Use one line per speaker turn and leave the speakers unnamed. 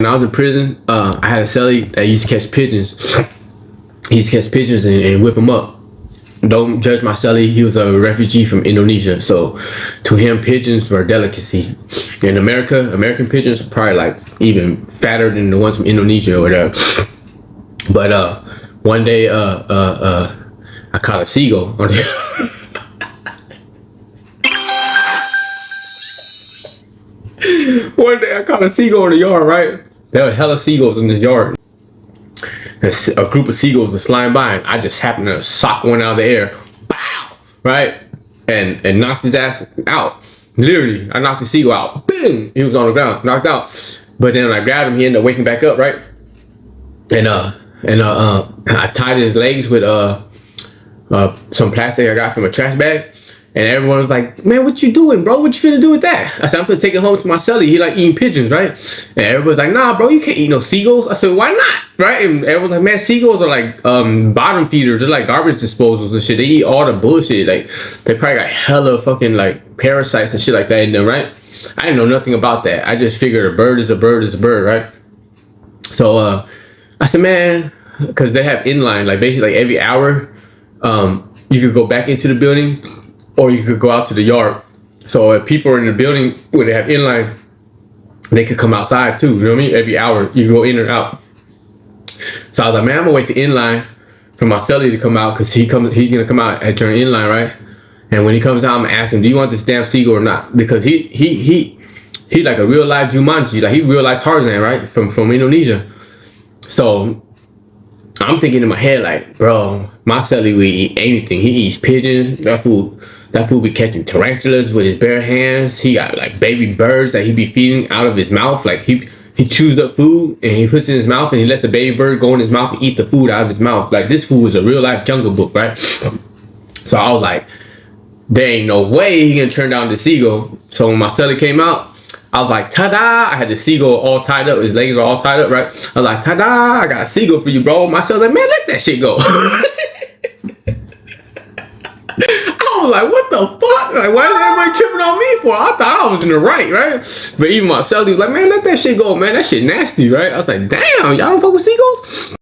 When I was in prison, I had a cellie that used to catch pigeons. He used to catch pigeons and whip them up. Don't judge my cellie. He was a refugee from Indonesia, so to him, pigeons were a delicacy. In America, American pigeons are probably like even fatter than the ones from Indonesia or whatever. But one day, I caught a seagull on the One day I caught a seagull in the yard, right? There were hella seagulls in this yard. A group of seagulls was flying by, and I just happened to sock one out of the air, bow, right? And knocked his ass out. Literally, I knocked the seagull out. Boom! He was on the ground, knocked out. But then when I grabbed him, he ended up waking back up, right? And I tied his legs with some plastic I got from a trash bag. And everyone was like, man, what you doing, bro? What you finna do with that? I said, I'm finna take it home to my cellie. He like eating pigeons, right? And everybody's like, nah, bro, you can't eat no seagulls. I said, why not? Right? And everyone's like, man, seagulls are like bottom feeders. They're like garbage disposals and shit. They eat all the bullshit. Like, they probably got hella fucking like parasites and shit like that in them, right? I didn't know nothing about that. I just figured a bird is a bird is a bird, right? So I said, man, because they have inline, like basically like every hour, you could go back into the building, or you could go out to the yard. So if people are in the building where they have inline, they could come outside too. You know what I mean? Every hour you can go in or out. So I was like, man, I'm gonna wait to inline for my cellie to come out, because he's gonna come out at during inline, right? And when he comes out, I'm gonna ask him, do you want this damn seagull or not? Because he like a real life Jumanji, like he real life Tarzan, right? From Indonesia. So I'm thinking in my head like, bro, my cellie will eat anything. He eats pigeons. That fool be catching tarantulas with his bare hands. He got like baby birds that he be feeding out of his mouth. Like he chews up food and he puts it in his mouth, and he lets a baby bird go in his mouth and eat the food out of his mouth. Like, this fool is a real life Jungle Book, right? So I was like, there ain't no way he gonna turn down the seagull. So when my cellie came out, I was like, ta-da! I had the seagull all tied up. His legs are all tied up, right? I was like, ta-da! I got a seagull for you, bro. My cellie like, man, let that shit go. I was like, what the fuck? Like, why is everybody tripping on me for? I thought I was in the right? But even my cellie was like, man, let that shit go, man. That shit nasty, right? I was like, damn, y'all don't fuck with seagulls?